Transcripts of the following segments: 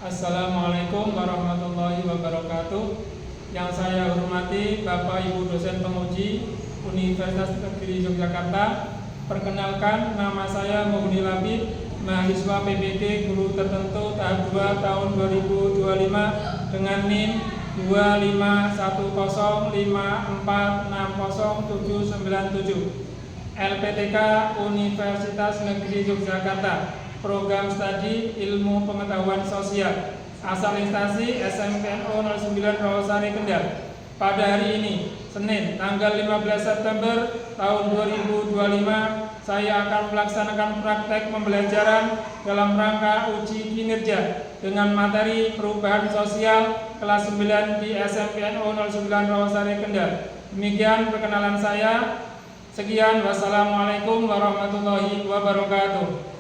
Assalamualaikum warahmatullahi wabarakatuh. Yang saya hormati Bapak Ibu dosen penguji Universitas Negeri Yogyakarta. Perkenalkan, nama saya Mughni Labib, mahasiswa PBD Guru Tertentu tahap 2 tahun 2025 dengan NIM 25105460797 LPTK Universitas Negeri Yogyakarta, Program Studi Ilmu Pengetahuan Sosial, asal instansi SMPNU 09 Rawasari Kendal. Pada hari ini, Senin, tanggal 15 September tahun 2025, saya akan melaksanakan praktek pembelajaran dalam rangka uji kinerja dengan materi perubahan sosial kelas 9 di SMPNU 09 Rawasari Kendal. Demikian perkenalan saya. Sekian, wassalamualaikum warahmatullahi wabarakatuh.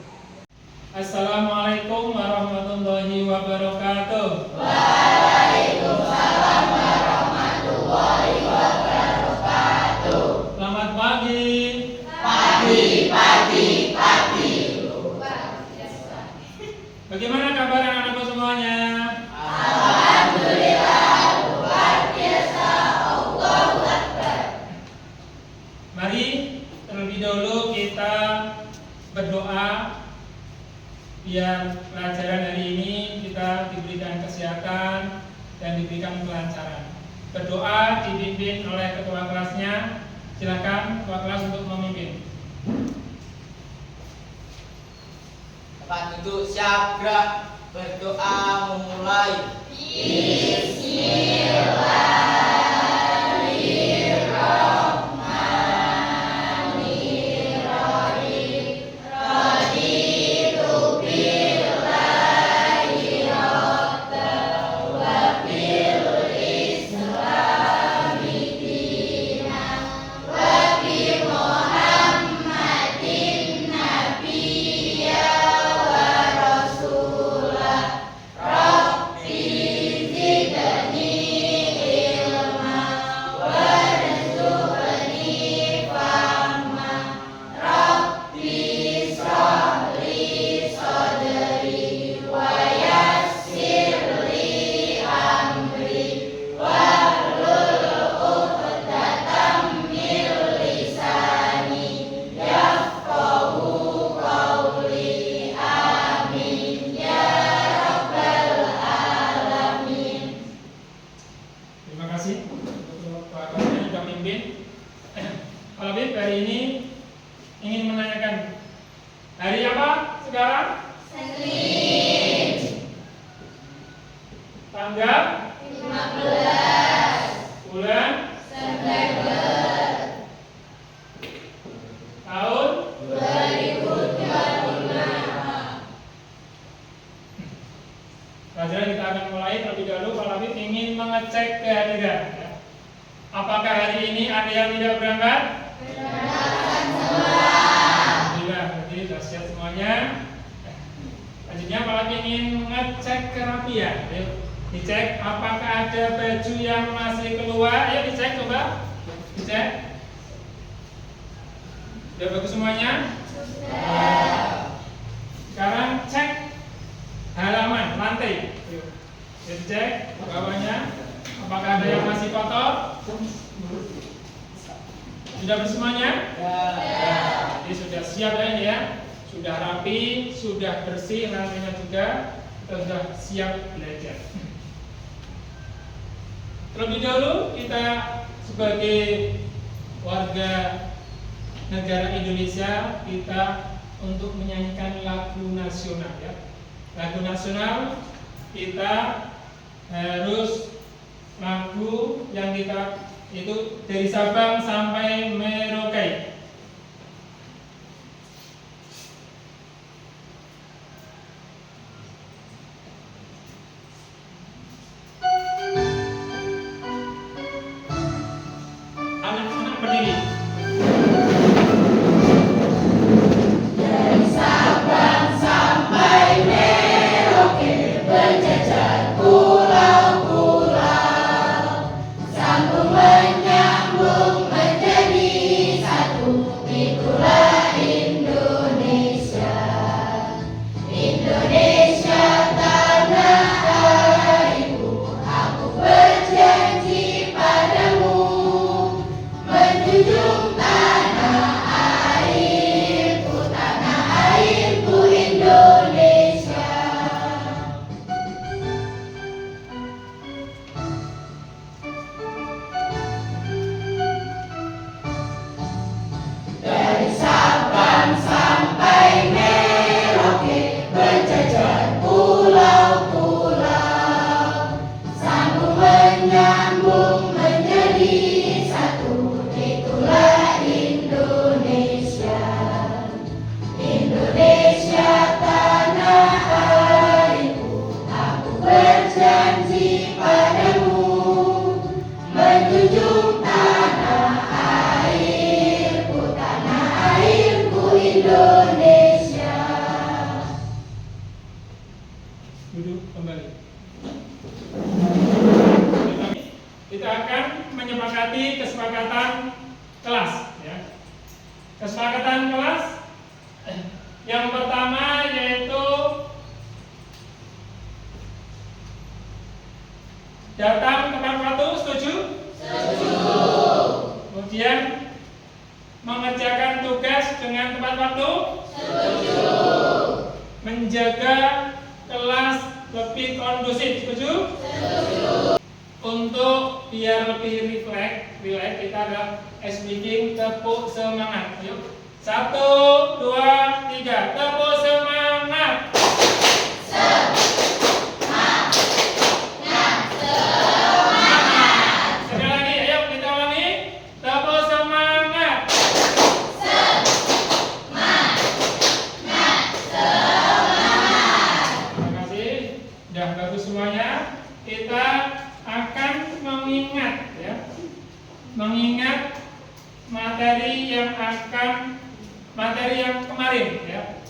Assalamualaikum warahmatullahi wabarakatuh. Waalaikumsalam warahmatullahi wabarakatuh. Selamat pagi. Pagi. Bagaimana kabar anak-anakku semuanya? Alhamdulillah, luar biasa. Allahu Akbar. Mari terlebih dahulu kita berdoa biar pelajaran hari ini kita diberikan kesehatan dan diberikan kelancaran. Berdoa dipimpin oleh ketua kelasnya. Silakan ketua kelas untuk memimpin. Tempat duduk siap, gerak, berdoa memulai. Pelajaran kita akan mulai. Terlebih dahulu Pak Labib ingin mengecek kehadiran. Apakah hari ini ada yang tidak berangkat? Alhamdulillah, berarti sudah siap semuanya. Selanjutnya Pak Labib ingin mengecek kerapian. Ayo dicek apakah ada baju yang masih keluar. Ayo dicek, coba dicek. Sudah bagus semuanya? Sekarang cek halaman, lantai. Jadi cek bawahnya, apakah ada yang masih kotor? Sudah bersemuanya? Jadi sudah siap ya ini ya. Sudah rapi, sudah bersih lantainya juga. Kita sudah siap belajar. Terlebih dahulu kita sebagai warga negara Indonesia, kita untuk menyanyikan lagu nasional ya. Lagu nasional kita harus lagu yang kita itu dari Sabang sampai Merauke. Anak-anak berdiri. Dari Sabang sampai Merauke, berjajar pulau-pulau, sambung menyambung menjadi satu. Itulah Indonesia, Indonesia tanah Duduk kembali. Kita akan menyepakati kesepakatan kelas ya. Kesepakatan kelas yang pertama yaitu datang tepat waktu, setuju? Setuju. Kemudian mengerjakan tugas dengan tepat waktu? Setuju. Menjaga kelas lebih kondusif, setuju? Setuju. Untuk biar lebih relax kita ada speaking tepuk semangat. Yuk. 1, 2, 3, tepuk semangat. Sekali lagi, ayo kita ulangi. Tepuk semangat. Terima kasih. Sudah bagus semuanya. Kita akan mengingat ya. Mengingat materi yang kemarin ya.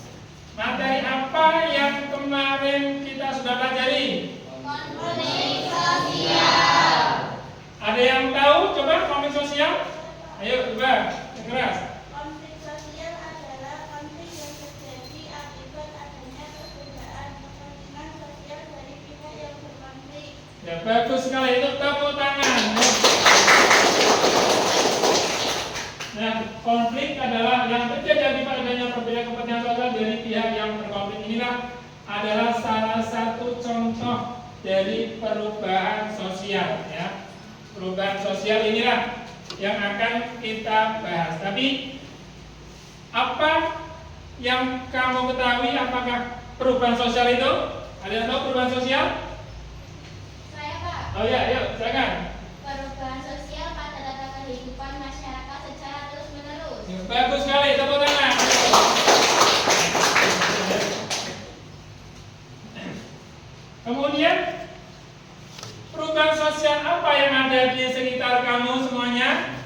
Materi apa yang kemarin kita sudah pelajari? Konflik sosial. Ada yang tahu? Coba konflik sosial. Ayo coba, yang keras. Konflik sosial adalah konflik yang terjadi akibat adanya perbedaan kepentingan sosial dari pihak yang berkonflik. Ya bagus sekali, itu tepuk tangan. Nah, konflik adalah yang terjadi akibat adanya perbedaan kepentingan sosial dari pihak yang berkonflik. Inilah adalah salah satu contoh dari perubahan sosial ya. Perubahan sosial inilah yang akan kita bahas. Tapi apa yang kamu ketahui, apakah perubahan sosial itu? Ada yang tahu perubahan sosial? Saya, Pak. Oh ya, yuk silakan. Perubahan sosial pada tata kehidupan masyarakat secara terus-menerus. Bagus sekali, tepuk tangan. Kemudian perubahan sosial apa yang ada di sekitar kamu semuanya?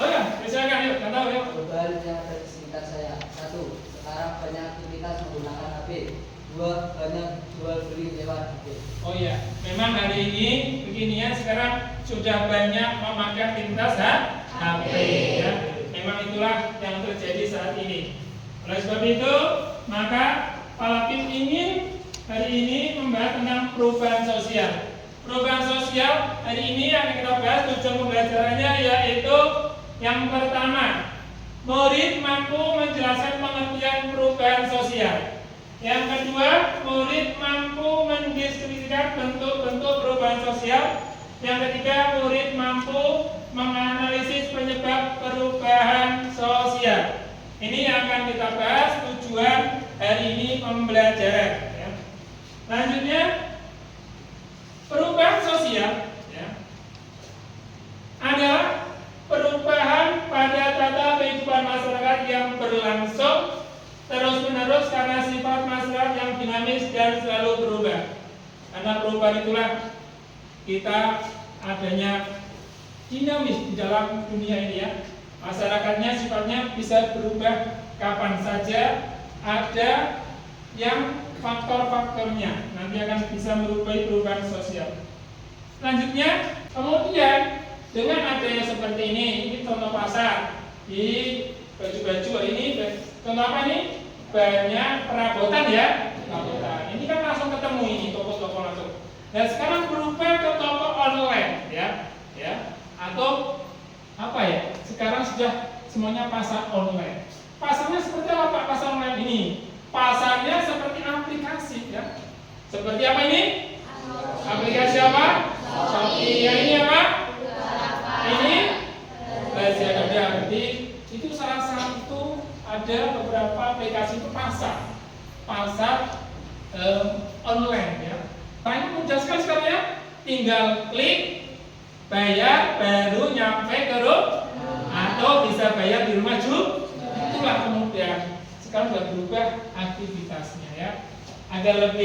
Oh ya, silakan yuk, nggak tahu yuk. Perubahan yang ada di sekitar saya. 1. Sekarang banyak aktivitas menggunakan HP. 2. Banyak jual beli lewat HP. Oh iya, memang hari ini beginian sekarang sudah banyak memakai aktivitas HP ya. Memang itulah yang terjadi saat ini. Oleh sebab itu, maka Palapim ingin hari ini membahas tentang perubahan sosial. Perubahan sosial hari ini yang kita bahas tujuan pembelajarannya yaitu yang pertama, murid mampu menjelaskan pengertian perubahan sosial. Yang kedua, murid mampu mendeskripsikan bentuk-bentuk perubahan sosial. Yang ketiga, murid mampu menganalisis penyebab perubahan sosial. Ini yang akan kita bahas tujuan hari ini pembelajaran. Ya. Selanjutnya, perubahan sosial ya, adalah perubahan pada tata kehidupan masyarakat yang berlangsung terus-menerus karena sifat masyarakat yang dinamis dan selalu berubah. Karena perubahan itulah kita adanya dinamis di dalam dunia ini ya. Masyarakatnya sifatnya bisa berubah kapan saja, ada yang faktor-faktornya nanti akan bisa merubah perubahan sosial. Selanjutnya, kemudian dengan adanya seperti ini contoh pasar di baju-baju ini contoh apa nih? Banyak perabotan ya, perabotan. Ini kan langsung ketemu ini toko-toko langsung. Dan sekarang berubah ke toko online ya, atau apa ya? Sekarang sudah semuanya pasar online. Pasarnya seperti apa Pak pasar online ini? Pasarnya seperti aplikasi ya. Seperti apa ini? Aplikasi apa? Shopee. Yang ini apa? Ini Lazada. Berarti itu salah satu ada beberapa aplikasi itu pasar online ya. Tanya mudah sekali sekarang ya. Tinggal klik, bayar, baru nyampe ke rumah atau bisa bayar di rumah juga. Itulah kemudian sekarang sudah berubah aktivitasnya ya. Agar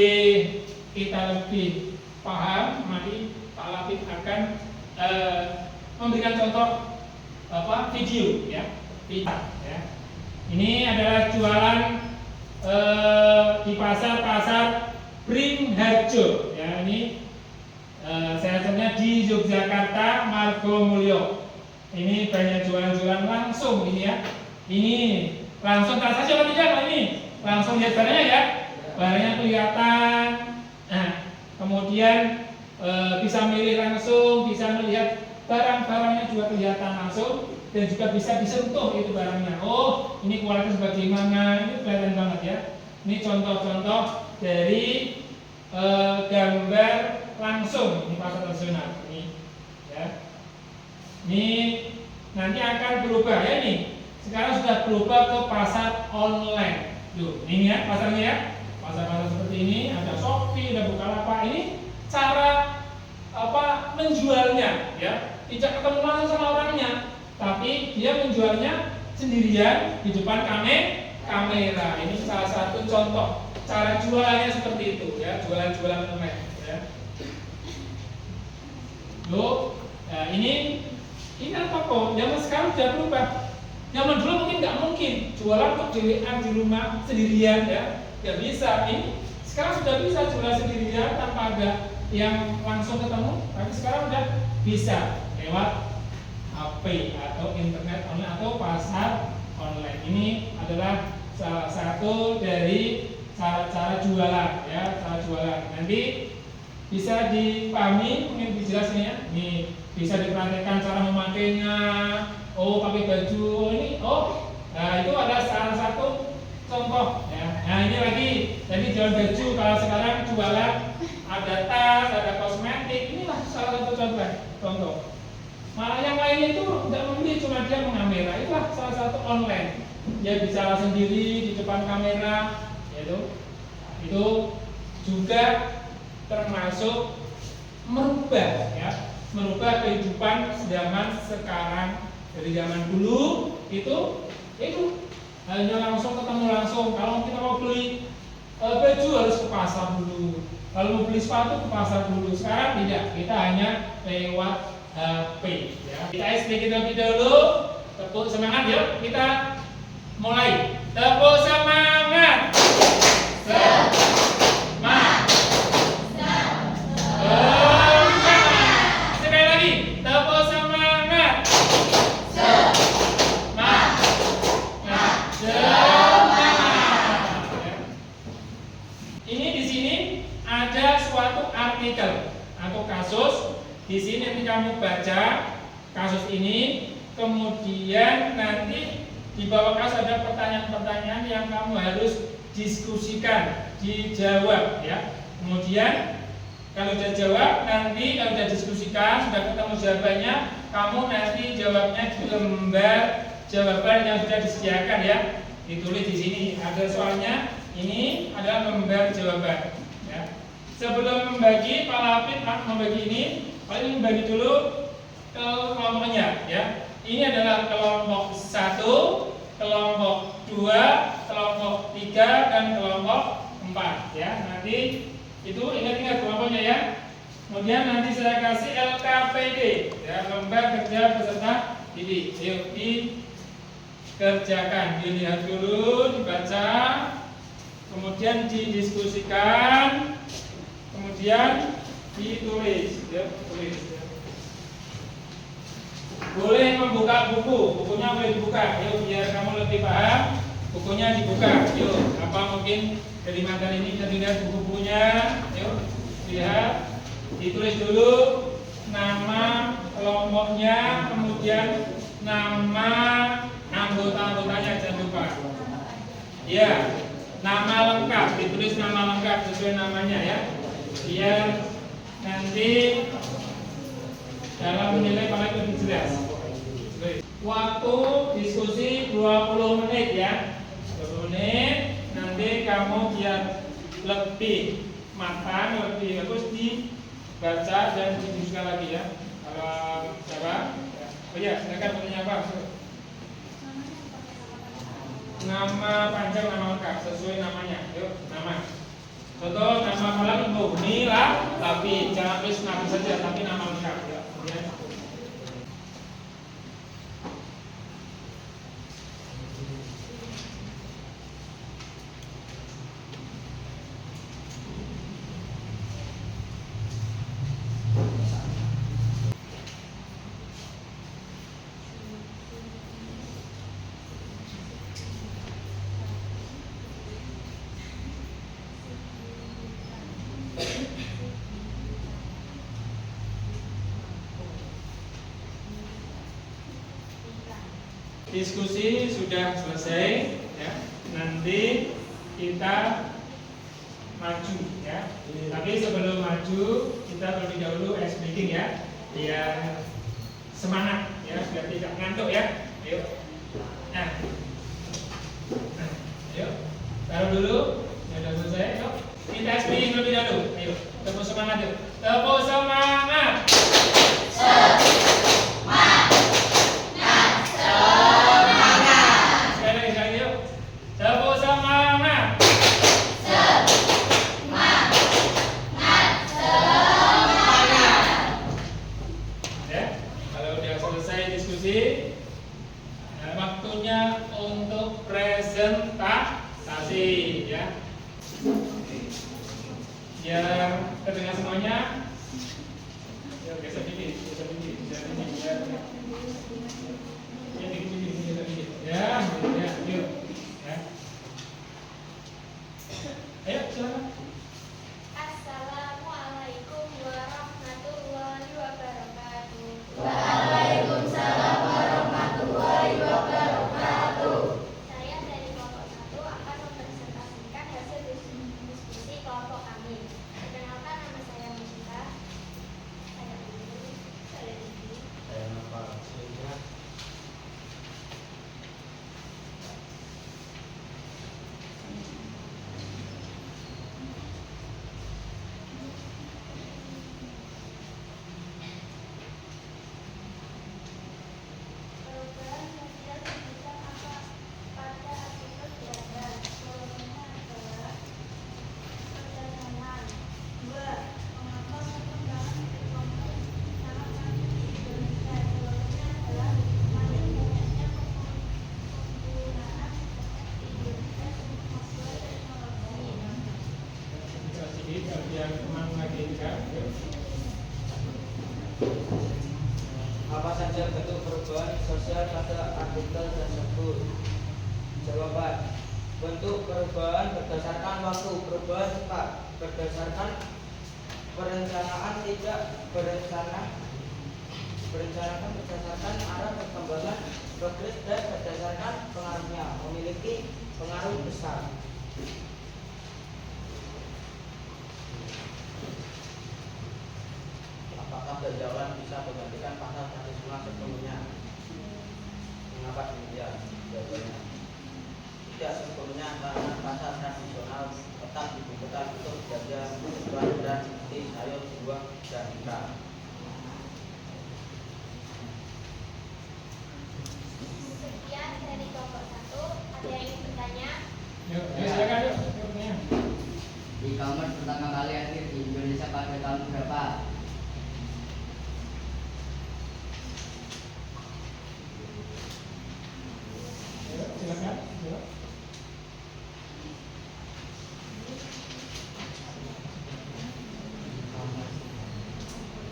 kita lebih paham, mari Pak Latif akan memberikan contoh video ya. Ini adalah jualan di pasar Bringharjo. Ya, ini seasonnya di Yogyakarta Margomulyo. Ini banyak jualan-jualan langsung ini ya. Ini langsung transaksi apa tidak? Ini langsung lihat barangnya ya. Barangnya kelihatan. Nah, kemudian bisa milih langsung, bisa melihat barang-barangnya juga kelihatan langsung, dan juga bisa disentuh itu barangnya. Oh, ini kualitas bagaimana? Ini kelihatan banget ya. Ini contoh-contoh dari gambar langsung. Ini pasar tradisional. Ini ya. Ini nanti akan berubah ya ini. Sekarang sudah berubah ke pasar online. Tuh, ini ya pasarnya ya. Pasar-pasar seperti ini, ada Shopee, ada Bukalapak. Ini cara menjualnya ya. Tidak ketemu langsung sama orangnya, tapi dia menjualnya sendirian di depan kamera. Ini salah satu contoh cara jualannya seperti itu ya, jualan-jualan online ya. Loh, nah ini kan toko. Zaman sekarang sudah berubah. Zaman dulu mungkin nggak mungkin jualan kok dewean di rumah sendirian ya, nggak bisa. Ini sekarang sudah bisa jualan sendirian tanpa ada yang langsung ketemu. Tapi sekarang udah bisa lewat HP atau internet online atau pasar online. Ini adalah salah satu dari cara jualan ya, cara jualan. Nanti bisa dipahami, mungkin dijelaskan ya. Ini bisa diperhatikan cara memakainya. Oh, pakai baju. Oh, ini nah itu ada salah satu contoh ya. Nah, ini lagi jadi jual baju. Kalau sekarang jualan ada tas, ada kosmetik. Inilah salah satu contoh. Malah yang lainnya itu tidak membeli, cuma dia mengamera. Itulah salah satu online. Dia bicara sendiri di depan kamera, yaitu itu juga termasuk merubah ya, merubah kehidupan zaman sekarang. Dari zaman dulu itu hanya langsung ketemu langsung. Kalau kita mau beli baju harus ke pasar dulu. Kalau mau beli sepatu ke pasar dulu. Sekarang tidak, kita hanya lewat HP ya. Kita sedikit lebih dahulu. Tepuk semangat yuk, kita mulai. Tepuk semangat. Sekali lagi, tepuk semangat. Ini di sini ada suatu artikel atau kasus. Di sini nanti kamu baca kasus ini, kemudian nanti di bawah kasus ada pertanyaan-pertanyaan yang kamu harus diskusikan, dijawab ya. Kemudian kalau sudah jawab, nanti kalau sudah diskusikan, sudah ketemu jawabannya, kamu nanti jawabnya di lembar jawaban yang sudah disediakan ya. Ditulis di sini ada soalnya. Ini adalah lembar jawaban ya. Sebelum membagi, Pak Lapid membagi ini, paling membagi dulu ke kelompoknya ya. Ini adalah kelompok 1, kelompok 2, kelompok 3, dan kelompok 4 ya. Nanti itu ingat-ingat kelompoknya ya. Kemudian nanti saya kasih LKPD ya, lembar kerja peserta didik. Yuk dikerjakan, dilihat dulu, dibaca, kemudian didiskusikan, kemudian ditulis ya, tulis ya. Boleh membuka bukunya boleh dibuka. Yuk biar kamu lebih paham, bukunya dibuka. Yuk, apa mungkin dari materi ini kita lihat buku-bukunya. Yuk, lihat. Ditulis dulu nama kelompoknya, kemudian nama anggota-anggotanya, jangan lupa. Ya, nama lengkap, ditulis nama lengkap sesuai namanya ya. Biar nanti dalam menilai paling lebih jelas. Waktu diskusi 20 menit ya. 20 menit, nanti kamu biar lebih matang, lebih bagus dibaca dan didiskusikan lagi ya. Kalau siapa? Oh ya, silakan bertanya apa? Nama panjang, nama lengkap sesuai namanya. Yuk, nama. Contoh nama malam Murni lah, tapi jangan tulis nama saja, tapi nama lengkap ya. Kemudian Diskusi sudah selesai ya. Nanti kita maju ya. Tapi sebelum maju kita terlebih dahulu ice breaking ya. Biar semangat ya, biar tidak ngantuk ya. Ayo. Nah, ayo. Taruh dulu. Ya udah selesai. Yuk. Kita ice breaking terlebih dahulu. Ayo. Tepuk semangat yuk. Tepuk semangat. Waktunya untuk presentasi ya. Biar terdengar semuanya. Yuk geser dikit, geser dikit, geser dikit ya. Ya dikit, geser dikit. Ya, ya, yuk. Ya. Ayo, silakan. Assalamualaikum warahmatullahi wabarakatuh. Waalaikumsalam warahmatullahi wabarakatuh. Saya dari kelompok 1 akan mempresentasikan hasil diskusi kelompok kami. Perkenalkan, nama saya Musika. Saya dulu, saya Didi. Saya nama Surya. Perubahan sosial digital apa pada artikel di atas. Kolomnya adalah perjalanan. 2. Mengapa perkembangan e-commerce sangat maju di Indonesia? Jawabannya adalah makin banyaknya penggunaan di Indonesia untuk membuat teknologi. Bisa sedikit biar teman lagi juga. Yuk. Apa saja bentuk perubahan sosial pada artikel tersebut? Jawaban: bentuk perubahan berdasarkan waktu, perubahan cepat, berdasarkan perencanaan tidak berencanakan berdasarkan arah perkembangan, progres dan berdasarkan pengaruhnya, memiliki pengaruh besar. Apakah berjalan bisa menggantikan pasar tradisional sepenuhnya? Mengapa demikian? Jawabannya: tidak sepenuhnya, karena pasar tradisional tetap dibutuhkan untuk belanja kebutuhan dan seperti sayur, buah, dan ikan. Sekian dari kelompok 1. Ada yang ingin bertanya? Yuk, silakan yuk. Yuk, Nia. E-commerce pertama kali hadir di Indonesia pada tahun berapa? Yuk, silakan. Yuk.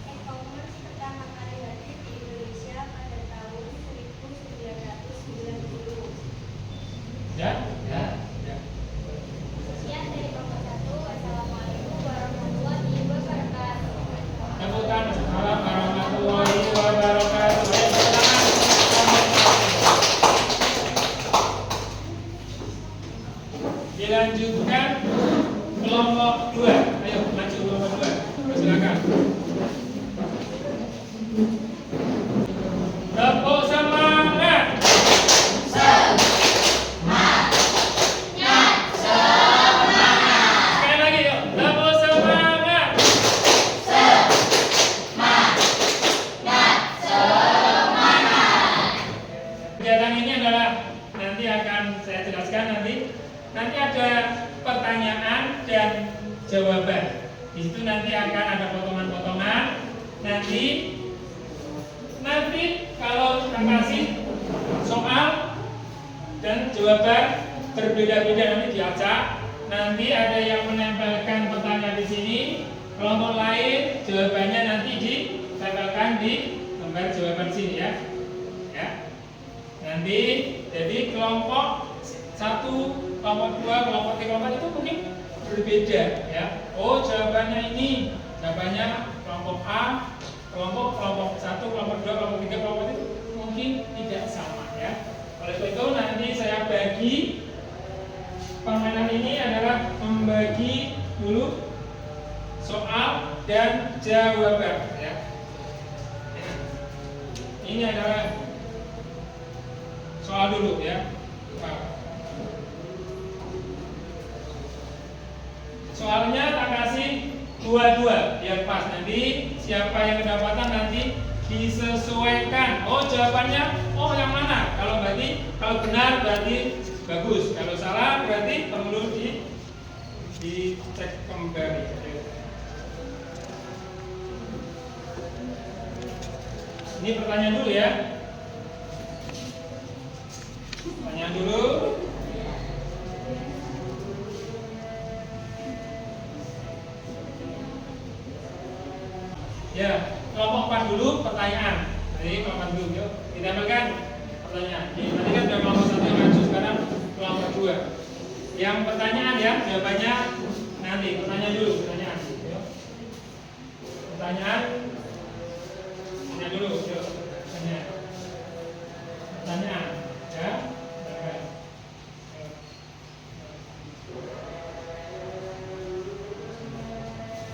E-commerce pertama kali hadir di Indonesia pada tahun 1990. Ya? Ya. Ya. Sekian dari kelompok 1. Wassalamualaikum warahmatullahi wabarakatuh. Tepuk tangan. Assalamualaikum warahmatullahi wabarakatuh. Ayo, tepuk tangan. Dilanjutkan kelompok 2. Ayo maju kelompok 2. Silakan. Tepuk semangat. Sekali lagi yuk. Tepuk semangat. Kegiatan ini adalah nanti akan saya jelaskan nanti. Nanti ada pertanyaan dan jawaban. Di situ nanti akan ada potongan-potongan. Nanti kalau kita kasih soal dan jawaban berbeda-beda nanti diacak. Nanti ada yang menempelkan pertanyaan di sini, Kelompok lain jawabannya nanti ditempelkan di lembar jawaban sini ya. Ya. Nanti jadi kelompok 1, kelompok 2, kelompok 3, kelompok itu mungkin berbeda ya. Oh, jawabannya ini. Jawabannya kelompok A, kelompok 1, kelompok 2, kelompok 3, kelompok itu mungkin tidak sama ya. Oleh sebab itu nanti saya bagi permainan ini adalah membagi dulu soal dan jawaban ya. Ini adalah soal dulu ya. Soalnya tak kasih dua-dua biar pas, nanti siapa yang kedapatan nanti disesuaikan. Oh, jawabannya yang mana? Kalau benar berarti bagus, kalau salah berarti perlu dicek kembali. Ini pertanyaan dulu ya. Pertanyaan dulu. Ya, kelompok 4 dulu pertanyaan. Jadi kelompok 4 dulu, yuk ditempelkan pertanyaan. Jadi tadi kan sudah kelompok 1 yang maju, sekarang kelompok 2. Yang pertanyaan ya, jawabannya nanti. Pertanyaan dulu, pertanyaan. Yuk. Pertanyaan dulu, yuk. Pertanyaan, ya.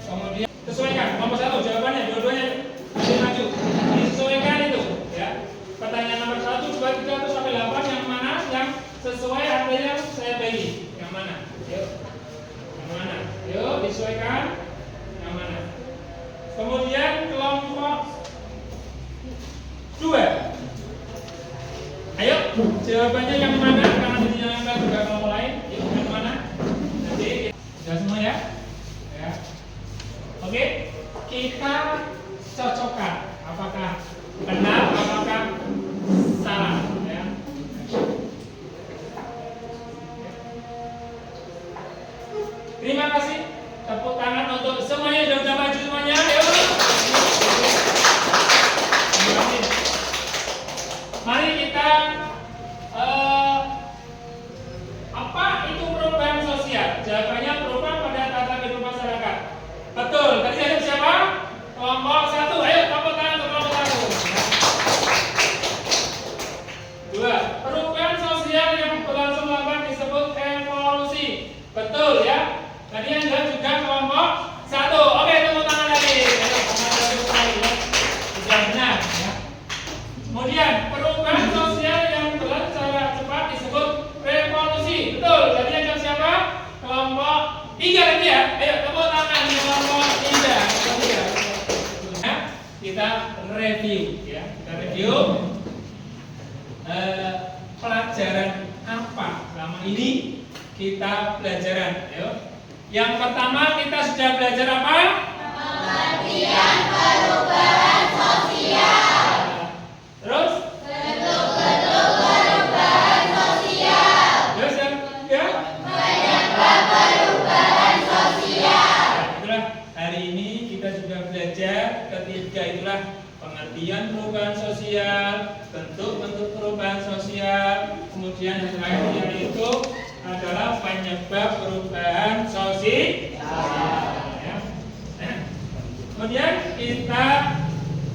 Kemudian sesuaikan. Nomor 1 jawabannya, dua-duanya maju. Disesuaikan itu, ya. Pertanyaan nomor 1, 2, 3 sampai 8 yang mana yang sesuai artinya saya bagi. Yang mana? Yuk. Yang mana? Yuk, disesuaikan. Yang mana? Kemudian kelompok 2. Ayo, jawabannya yang mana? Karena dinyalakan juga kelompok lain. Yuk, yang mana? Nanti sudah semua ya? Ya. Oke, kita cocokkan. Apakah benar? Apakah salah? Ya. Terima kasih. Tepuk tangan untuk semuanya sudah maju semuanya. Yuk. Mari kita apa itu perubahan sosial? Jawabannya perubahan pada tata kehidupan masyarakat. Betul. Tadi ada siapa? Kelompok 1. Ayo tepuk tangan untuk kelompok 1. 2. Perubahan sosial yang berlangsung lama disebut evolusi. Betul ya. Tadi yang jawab juga kelompok 1. Oke, tepuk tangan lagi. Ayo, sudah benar ya. Kemudian perubahan sosial yang berlangsung secara cepat disebut revolusi. Betul. Tadi yang jawab siapa? Kelompok 3 lagi ya. Ayo tepuk tangan kelompok 3. Nah, kita review ya. Kita review pelajaran apa selama ini kita pelajaran. Ayo. Yang pertama kita sudah belajar apa? Pengertian perubahan sosial. Terus? Bentuk-bentuk perubahan sosial. Terus ya? Penyebab perubahan sosial. Itulah hari ini kita sudah belajar ketiga, itulah pengertian perubahan sosial, bentuk-bentuk perubahan sosial, kemudian yang terakhir yaitu adalah penyebab perubahan sosial. Ya. Kemudian kita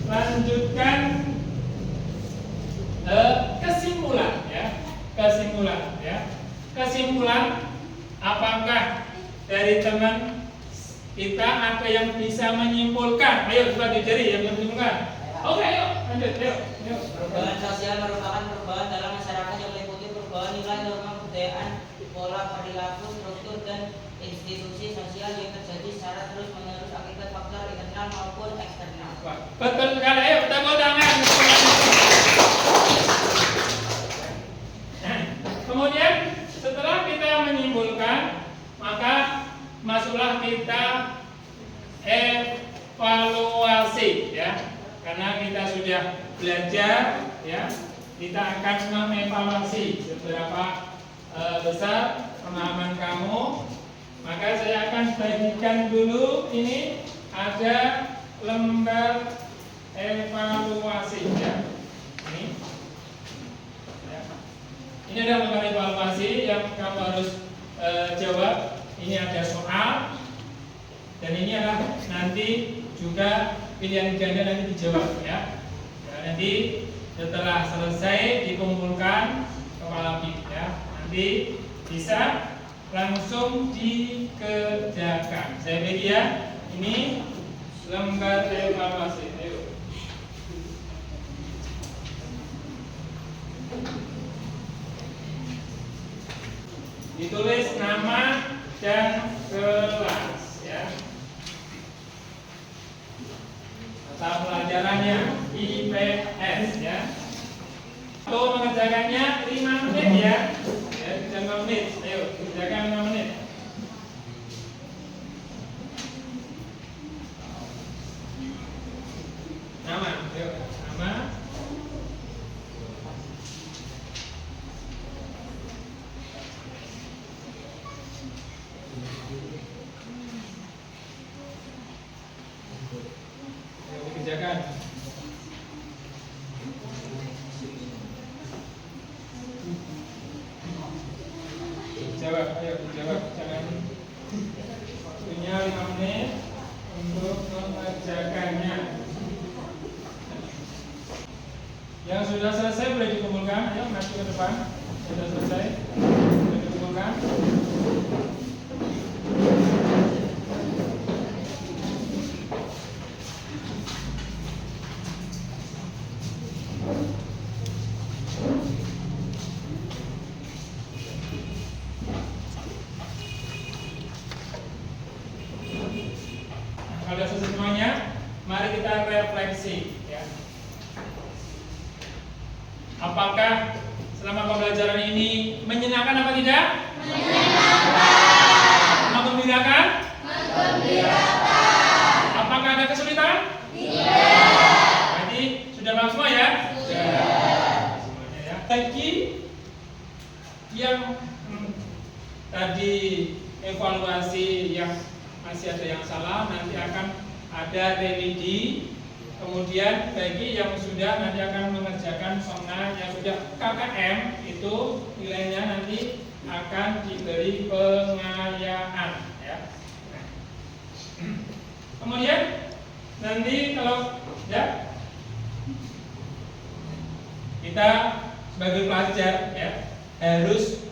lanjutkan kesimpulan ya. Kesimpulan apakah dari teman kita ada yang bisa menyimpulkan? Ayo coba dijari yang menyimpulkan. Oke, ayo lanjut, yuk. Perubahan sosial merupakan perubahan dalam masyarakat yang meliputi perubahan nilai, norma, kebudayaan, pola perilaku, struktur, dan institusi sosial yang terjadi secara terus-menerus akibat faktor internal maupun eksternal. Betul sekali, ayo tepuk tangan. Kemudian setelah kita menyimpulkan, maka masuklah kita evaluasi ya. Karena kita sudah belajar ya, kita akan mengevaluasi seberapa besar pemahaman kamu. Maka saya akan bagikan dulu ini ada lembar evaluasi ya. Ini ada lembar evaluasi yang kamu harus jawab. Ini ada soal dan ini adalah nanti juga pilihan ganda nanti dijawab ya. Nah, nanti setelah selesai dikumpulkan kepala BIM ya. Nanti bisa langsung dikerjakan. Saya bagi ya. Ini lembar evaluasi. Ayo. Ditulis nama dan kelas ya. Mata pelajarannya IPS ya. Waktu mengerjakannya 5 menit ya. Ya, 5 menit. Ayo, kerjakan 5 menit. Nama, ayo, nama. Ayo dikerjakan. Jawab, ayo jawab. Jangan waktunya 5 menit untuk mengerjakannya. Yang sudah selesai boleh dikumpulkan. Ayo maju ke depan. Sudah selesai boleh dikumpulkan. Kalau sudah selesai semuanya, mari kita refleksi ya. Apakah selama pembelajaran ini menyenangkan apa tidak? Menyenangkan. Menggembirakan? Menggembirakan. Apakah ada kesulitan? Tidak. Berarti sudah paham semua ya? Sudah. Semuanya ya. Bagi yang tadi evaluasi yang masih ada yang salah, nanti akan ada revidy. Kemudian bagi yang sudah nanti akan mengerjakan soal yang sudah KKM itu nilainya nanti akan diberi pengayaan ya. Kemudian nanti kalau ya kita sebagai pelajar ya harus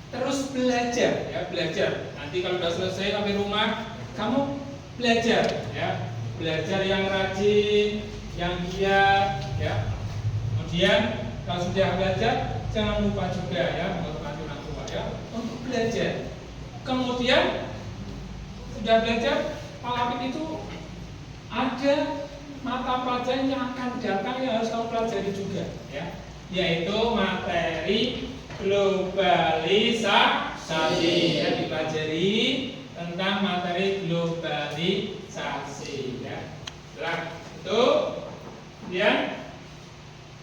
terus belajar ya, belajar. Nanti kalau sudah selesai sampai rumah kamu belajar ya. Belajar yang rajin, yang giat ya. Kemudian kalau sudah belajar jangan lupa juga ya menghormati orang tua ya untuk belajar. Kemudian sudah belajar, Pak Lapid itu ada mata pelajaran yang akan datang yang harus kamu pelajari juga ya, yaitu materi globalisasi ya, dipelajari tentang materi globalisasi ya. Setelah itu kemudian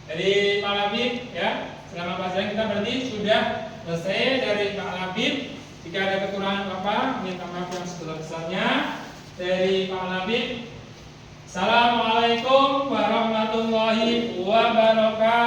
dari Pak Labib ya, selama pelajaran kita berarti sudah selesai dari Pak Labib. Jika ada kekurangan apa, minta maaf yang sebesar-besarnya dari Pak Labib. Assalamualaikum warahmatullahi wabarakatuh.